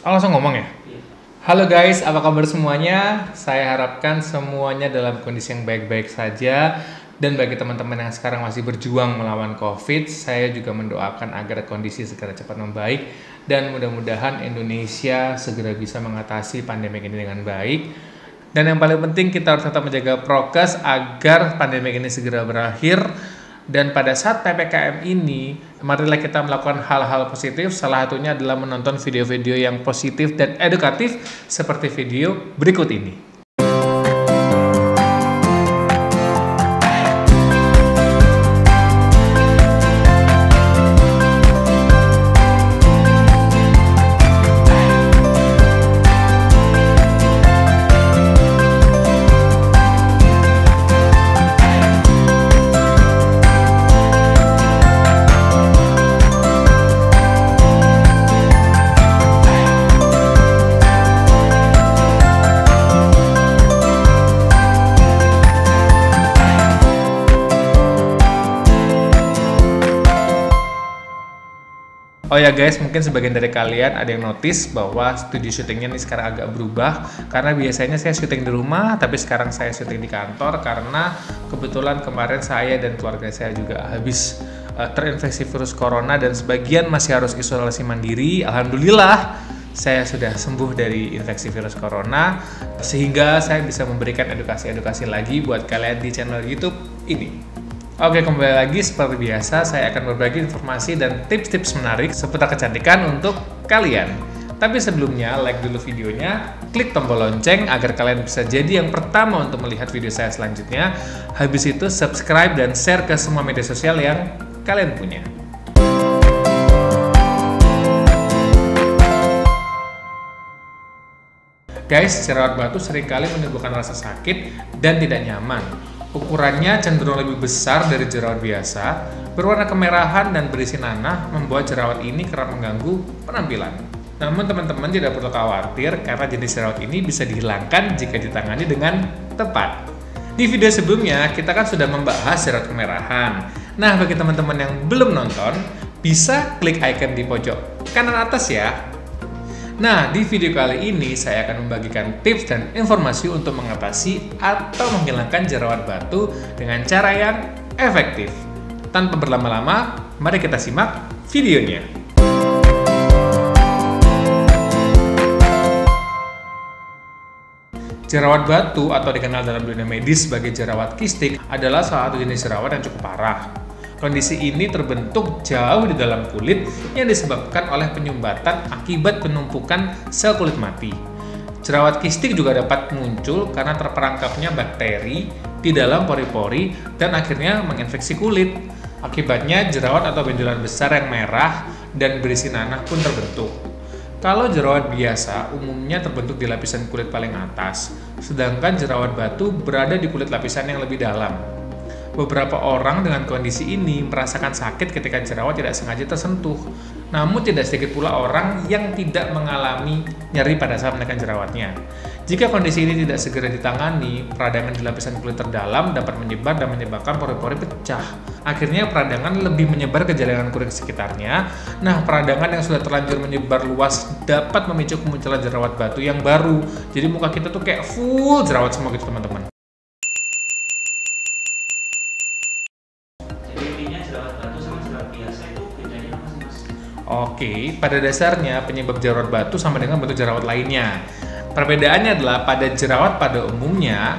Oh, langsung ngomong ya? Halo guys, apa kabar semuanya? Saya harapkan semuanya dalam kondisi yang baik-baik saja. Dan bagi teman-teman yang sekarang masih berjuang melawan COVID, saya juga mendoakan agar kondisi segera cepat membaik. Dan mudah-mudahan Indonesia segera bisa mengatasi pandemi ini dengan baik. Dan yang paling penting kita harus tetap menjaga prokes agar pandemi ini segera berakhir. Dan pada saat PPKM ini, marilah kita melakukan hal-hal positif. Salah satunya adalah menonton video-video yang positif dan edukatif seperti video berikut ini. Oh ya guys, mungkin sebagian dari kalian ada yang notice bahwa studio syutingnya ini sekarang agak berubah. Karena biasanya saya syuting di rumah, tapi sekarang saya syuting di kantor. Karena kebetulan kemarin saya dan keluarga saya juga habis terinfeksi virus corona. Dan sebagian masih harus isolasi mandiri. Alhamdulillah, saya sudah sembuh dari infeksi virus corona. Sehingga saya bisa memberikan edukasi-edukasi lagi buat kalian di channel YouTube ini. Oke, kembali lagi seperti biasa, saya akan berbagi informasi dan tips-tips menarik seputar kecantikan untuk kalian. Tapi sebelumnya, like dulu videonya, klik tombol lonceng agar kalian bisa jadi yang pertama untuk melihat video saya selanjutnya. Habis itu, subscribe dan share ke semua media sosial yang kalian punya. Guys, jerawat batu seringkali menimbulkan rasa sakit dan tidak nyaman. Ukurannya cenderung lebih besar dari jerawat biasa, berwarna kemerahan dan berisi nanah, membuat jerawat ini kerap mengganggu penampilan. Namun teman-teman tidak perlu khawatir karena jenis jerawat ini bisa dihilangkan jika ditangani dengan tepat. Di video sebelumnya kita kan sudah membahas jerawat kemerahan. Nah, bagi teman-teman yang belum nonton, bisa klik icon di pojok kanan atas ya. Nah, di video kali ini saya akan membagikan tips dan informasi untuk mengatasi atau menghilangkan jerawat batu dengan cara yang efektif. Tanpa berlama-lama, mari kita simak videonya. Jerawat batu atau dikenal dalam dunia medis sebagai jerawat kistik adalah salah satu jenis jerawat yang cukup parah. Kondisi ini terbentuk jauh di dalam kulit yang disebabkan oleh penyumbatan akibat penumpukan sel kulit mati. Jerawat kistik juga dapat muncul karena terperangkapnya bakteri di dalam pori-pori dan akhirnya menginfeksi kulit. Akibatnya jerawat atau benjolan besar yang merah dan berisi nanah pun terbentuk. Kalau jerawat biasa umumnya terbentuk di lapisan kulit paling atas, sedangkan jerawat batu berada di kulit lapisan yang lebih dalam. Beberapa orang dengan kondisi ini merasakan sakit ketika jerawat tidak sengaja tersentuh. Namun tidak sedikit pula orang yang tidak mengalami nyeri pada saat menekan jerawatnya. Jika kondisi ini tidak segera ditangani, peradangan di lapisan kulit terdalam dapat menyebar dan menyebabkan pori-pori pecah. Akhirnya peradangan lebih menyebar ke jaringan kulit sekitarnya. Nah, peradangan yang sudah terlanjur menyebar luas dapat memicu kemunculan jerawat batu yang baru. Jadi muka kita tuh kayak full jerawat semua gitu teman-teman. Oke, pada dasarnya penyebab jerawat batu sama dengan bentuk jerawat lainnya. Perbedaannya adalah pada jerawat pada umumnya,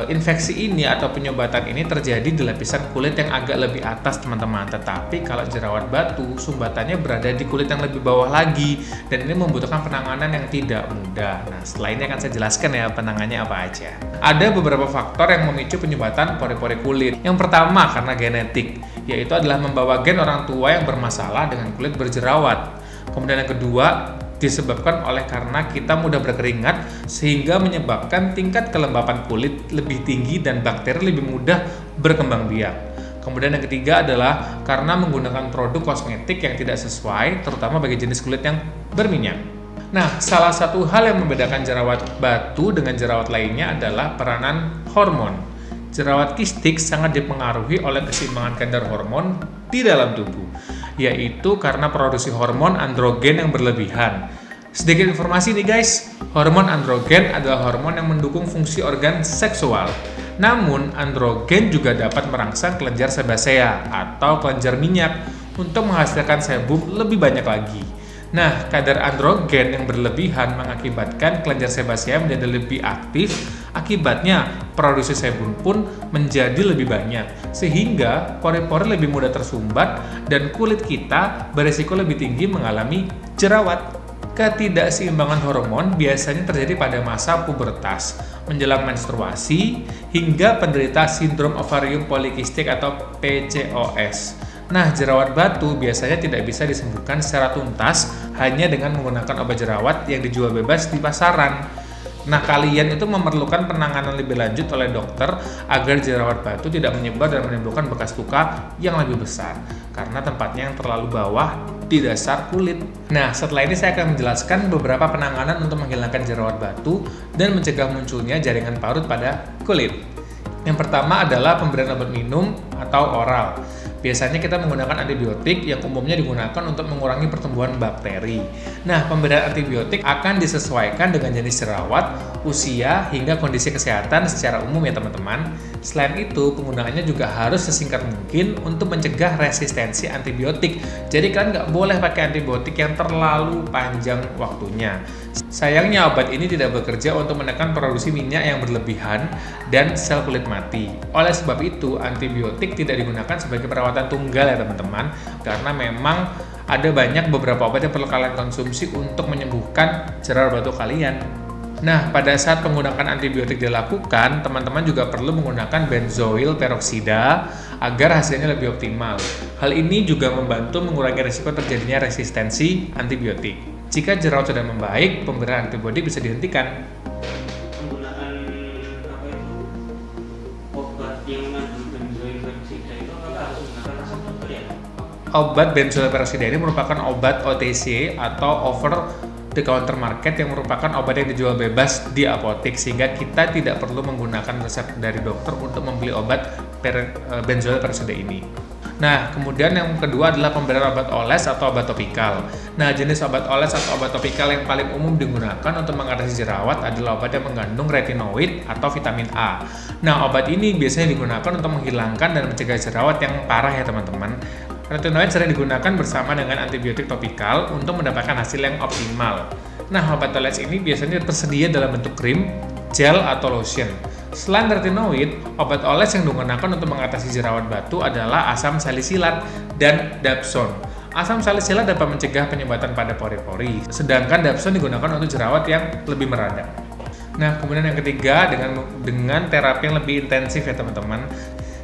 infeksi ini atau penyumbatan ini terjadi di lapisan kulit yang agak lebih atas teman-teman. Tetapi kalau jerawat batu, sumbatannya berada di kulit yang lebih bawah lagi. Dan ini membutuhkan penanganan yang tidak mudah. Nah, setelah ini akan saya jelaskan ya penanganannya apa aja. Ada beberapa faktor yang memicu penyumbatan pori-pori kulit. Yang pertama karena genetik, yaitu adalah membawa gen orang tua yang bermasalah dengan kulit berjerawat. Kemudian yang kedua, disebabkan oleh karena kita mudah berkeringat sehingga menyebabkan tingkat kelembapan kulit lebih tinggi dan bakteri lebih mudah berkembang biak. Kemudian yang ketiga adalah karena menggunakan produk kosmetik yang tidak sesuai, terutama bagi jenis kulit yang berminyak. Nah, salah satu hal yang membedakan jerawat batu dengan jerawat lainnya adalah peranan hormon. Jerawat kistik sangat dipengaruhi oleh keseimbangan kadar hormon di dalam tubuh, yaitu karena produksi hormon androgen yang berlebihan. Sedikit informasi nih guys, hormon androgen adalah hormon yang mendukung fungsi organ seksual. Namun, androgen juga dapat merangsang kelenjar sebasea atau kelenjar minyak untuk menghasilkan sebum lebih banyak lagi. Nah, kadar androgen yang berlebihan mengakibatkan kelenjar sebasea menjadi lebih aktif. Akibatnya, produksi sebum pun menjadi lebih banyak, sehingga pori-pori lebih mudah tersumbat dan kulit kita berisiko lebih tinggi mengalami jerawat. Ketidakseimbangan hormon biasanya terjadi pada masa pubertas, menjelang menstruasi, hingga penderita sindrom ovarium polikistik atau PCOS. Nah, jerawat batu biasanya tidak bisa disembuhkan secara tuntas hanya dengan menggunakan obat jerawat yang dijual bebas di pasaran. Nah, kalian itu memerlukan penanganan lebih lanjut oleh dokter agar jerawat batu tidak menyebar dan menimbulkan bekas luka yang lebih besar karena tempatnya yang terlalu bawah di dasar kulit. Nah, setelah ini saya akan menjelaskan beberapa penanganan untuk menghilangkan jerawat batu dan mencegah munculnya jaringan parut pada kulit. Yang pertama adalah pemberian obat minum atau oral. Biasanya kita menggunakan antibiotik yang umumnya digunakan untuk mengurangi pertumbuhan bakteri. Nah, pemberian antibiotik akan disesuaikan dengan jenis jerawat, usia, hingga kondisi kesehatan secara umum ya teman-teman. Selain itu, penggunaannya juga harus sesingkat mungkin untuk mencegah resistensi antibiotik. Jadi kalian nggak boleh pakai antibiotik yang terlalu panjang waktunya. Sayangnya obat ini tidak bekerja untuk menekan produksi minyak yang berlebihan dan sel kulit mati. Oleh sebab itu, antibiotik tidak digunakan sebagai perawatan tunggal ya teman-teman, karena memang ada banyak beberapa obat yang perlu kalian konsumsi untuk menyembuhkan jerawat batu kalian. Nah, pada saat penggunaan antibiotik dilakukan, teman-teman juga perlu menggunakan benzoil peroksida agar hasilnya lebih optimal. Hal ini juga membantu mengurangi risiko terjadinya resistensi antibiotik. Jika jerawat sudah membaik, pemberian antibiotik bisa dihentikan. Penggunaan apa itu obat yang mengandung benzoil peroksida itu apakah harus menggunakan resep dokter ya? Obat benzoil peroksida ini merupakan obat OTC atau over the counter market yang merupakan obat yang dijual bebas di apotek, sehingga kita tidak perlu menggunakan resep dari dokter untuk membeli obat benzoil peroksida ini. Nah, kemudian yang kedua adalah pemberian obat oles atau obat topikal. Nah, jenis obat oles atau obat topikal yang paling umum digunakan untuk mengatasi jerawat adalah obat yang mengandung retinoid atau vitamin A. Nah, obat ini biasanya digunakan untuk menghilangkan dan mencegah jerawat yang parah ya teman-teman. Retinoid sering digunakan bersama dengan antibiotik topikal untuk mendapatkan hasil yang optimal. Nah, obat oles ini biasanya tersedia dalam bentuk krim, gel, atau lotion. Selain retinoid, obat oles yang digunakan untuk mengatasi jerawat batu adalah asam salisilat dan dapsone. Asam salisilat dapat mencegah penyumbatan pada pori-pori, sedangkan dapsone digunakan untuk jerawat yang lebih meradang. Nah, kemudian yang ketiga dengan terapi yang lebih intensif ya teman-teman.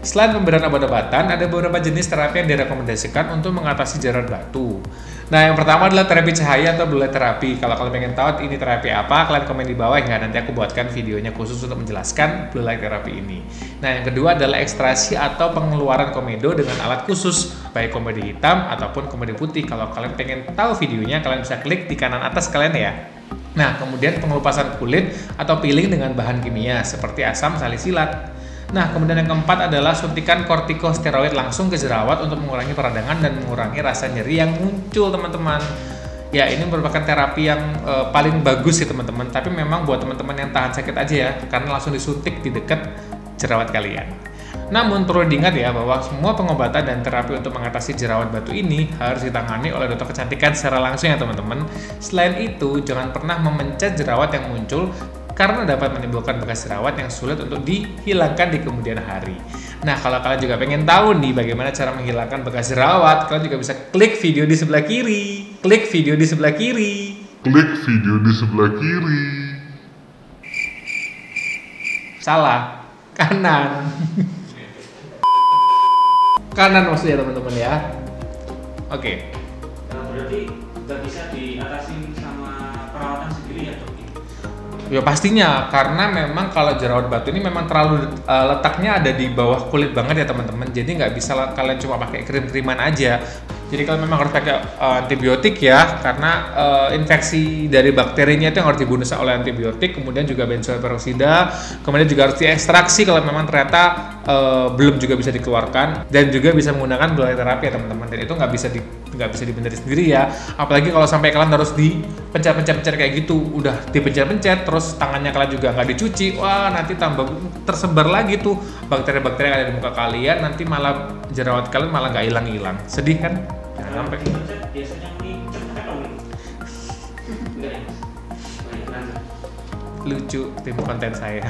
Selain pemberian obat-obatan, ada beberapa jenis terapi yang direkomendasikan untuk mengatasi jerawat batu. Nah, yang pertama adalah terapi cahaya atau blue light terapi. Kalau kalian pengen tahu ini terapi apa, kalian komen di bawah ya, nanti aku buatkan videonya khusus untuk menjelaskan blue light terapi ini. Nah, yang kedua adalah ekstrasi atau pengeluaran komedo dengan alat khusus, baik komedo hitam ataupun komedo putih. Kalau kalian pengen tahu videonya, kalian bisa klik di kanan atas kalian ya. Nah, kemudian pengelupasan kulit atau peeling dengan bahan kimia seperti asam salisilat. Nah, kemudian yang keempat adalah suntikan kortikosteroid langsung ke jerawat untuk mengurangi peradangan dan mengurangi rasa nyeri yang muncul, teman-teman. Ya, ini merupakan terapi yang paling bagus sih, teman-teman. Tapi memang buat teman-teman yang tahan sakit aja ya, karena langsung disuntik di dekat jerawat kalian. Namun, perlu diingat ya bahwa semua pengobatan dan terapi untuk mengatasi jerawat batu ini harus ditangani oleh dokter kecantikan secara langsung ya, teman-teman. Selain itu, jangan pernah memencet jerawat yang muncul karena dapat menimbulkan bekas jerawat yang sulit untuk dihilangkan di kemudian hari. Nah, kalau kalian juga pengen tahu nih bagaimana cara menghilangkan bekas jerawat, kalian juga bisa klik video di sebelah kiri. Klik video di sebelah kiri. Klik video di sebelah kiri. Salah. Kanan. Kanan maksudnya teman-teman ya. Oke. Nah, berarti nggak bisa diatasi sama perawatan sendiri ya dok? Ya pastinya, karena memang kalau jerawat batu ini memang terlalu letaknya ada di bawah kulit banget ya teman-teman. Jadi nggak bisa kalian cuma pakai krim-kriman aja. Jadi kalian memang harus pakai antibiotik ya, karena infeksi dari bakterinya itu yang harus dibunuh oleh antibiotik. Kemudian juga benzoil peroksida, kemudian juga harus diekstraksi kalau memang ternyata belum juga bisa dikeluarkan, dan juga bisa menggunakan blue light terapi ya teman-teman. Dan itu nggak bisa dibenerin sendiri ya, apalagi kalau sampai kalian harus dipencet-pencet kayak gitu, udah dipencet-pencet terus tangannya kalian juga nggak dicuci, wah nanti tambah tersebar lagi tuh bakteri-bakteri yang ada di muka kalian, nanti malah jerawat kalian malah nggak hilang-hilang. Sedih kan? Jangan sampai. Biasanya micet kan? Enggak ya? Lucu tim konten saya.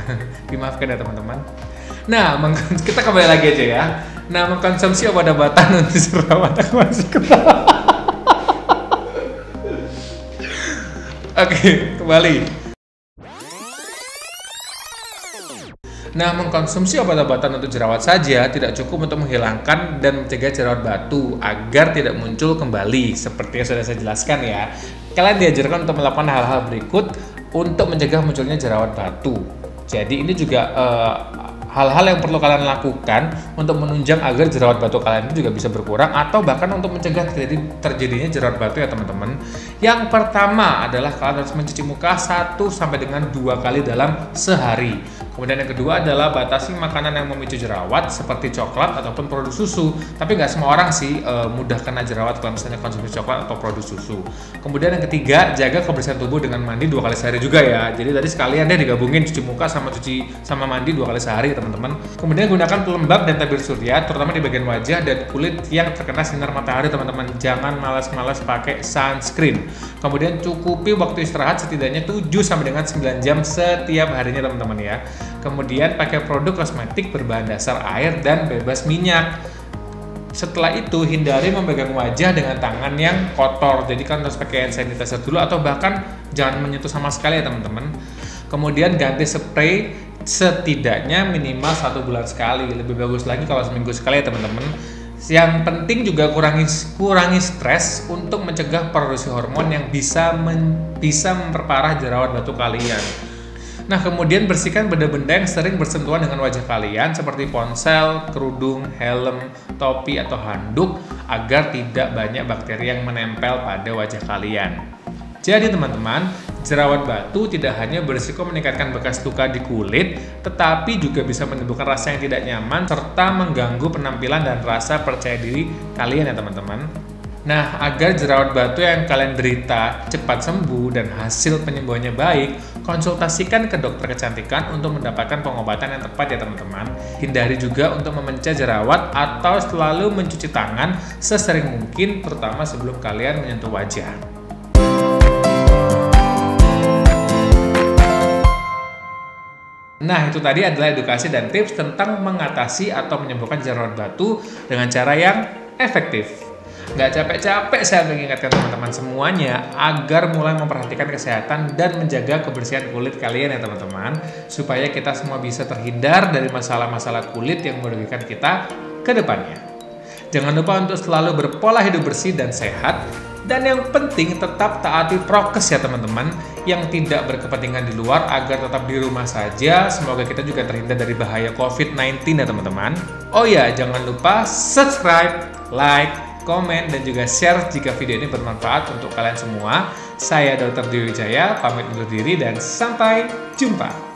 Dimaafkan ya teman-teman. Nah, kita kembali lagi aja ya. Nah, mengkonsumsi obat-obatan untuk jerawat, aku masih ketawa. Oke, kembali. Nah, mengkonsumsi obat-obatan untuk jerawat saja tidak cukup untuk menghilangkan dan mencegah jerawat batu agar tidak muncul kembali. Seperti yang sudah saya jelaskan ya, kalian diajarkan untuk melakukan hal-hal berikut untuk mencegah munculnya jerawat batu. Jadi ini juga hal-hal yang perlu kalian lakukan untuk menunjang agar jerawat batu kalian itu juga bisa berkurang, atau bahkan untuk mencegah terjadinya jerawat batu ya teman-teman. Yang pertama adalah kalian harus mencuci muka 1 sampai dengan 2 kali dalam sehari. Kemudian yang kedua adalah batasi makanan yang memicu jerawat seperti coklat ataupun produk susu. Tapi nggak semua orang sih mudah kena jerawat kalau misalnya konsumsi coklat atau produk susu. Kemudian yang ketiga, jaga kebersihan tubuh dengan mandi 2 kali sehari juga ya. Jadi tadi sekalian deh digabungin cuci muka sama mandi 2 kali sehari teman-teman. Kemudian gunakan pelembab dan tabir surya terutama di bagian wajah dan kulit yang terkena sinar matahari teman-teman. Jangan malas-malas pakai sunscreen. Kemudian cukupi waktu istirahat setidaknya 7 sampai dengan 9 jam setiap harinya teman-teman ya. Kemudian pakai produk kosmetik berbahan dasar air dan bebas minyak. Setelah itu hindari memegang wajah dengan tangan yang kotor. Jadi kan harus pakai hand sanitizer dulu, atau bahkan jangan menyentuh sama sekali ya teman-teman. Kemudian ganti spray setidaknya minimal 1 bulan sekali. Lebih bagus lagi kalau seminggu sekali ya teman-teman. Yang penting juga kurangi stres untuk mencegah produksi hormon yang bisa memperparah jerawat batu kalian. Nah, kemudian bersihkan benda-benda yang sering bersentuhan dengan wajah kalian seperti ponsel, kerudung, helm, topi, atau handuk agar tidak banyak bakteri yang menempel pada wajah kalian. Jadi teman-teman, jerawat batu tidak hanya berisiko meningkatkan bekas luka di kulit, tetapi juga bisa menimbulkan rasa yang tidak nyaman serta mengganggu penampilan dan rasa percaya diri kalian ya teman-teman. Nah, agar jerawat batu yang kalian derita cepat sembuh dan hasil penyembuhannya baik, konsultasikan ke dokter kecantikan untuk mendapatkan pengobatan yang tepat ya teman-teman. Hindari juga untuk memecah jerawat atau selalu mencuci tangan sesering mungkin, terutama sebelum kalian menyentuh wajah. Nah, itu tadi adalah edukasi dan tips tentang mengatasi atau menyembuhkan jerawat batu dengan cara yang efektif. Nggak capek-capek saya mengingatkan teman-teman semuanya agar mulai memperhatikan kesehatan dan menjaga kebersihan kulit kalian ya teman-teman, supaya kita semua bisa terhindar dari masalah-masalah kulit yang merugikan kita ke depannya. Jangan lupa untuk selalu berpola hidup bersih dan sehat, dan yang penting tetap taati prokes ya teman-teman, yang tidak berkepentingan di luar agar tetap di rumah saja. Semoga kita juga terhindar dari bahaya COVID-19 ya teman-teman. Oh ya, jangan lupa subscribe, like, komen, dan juga share jika video ini bermanfaat untuk kalian semua. Saya Dr. Dwi Wijaya, pamit undur diri dan sampai jumpa.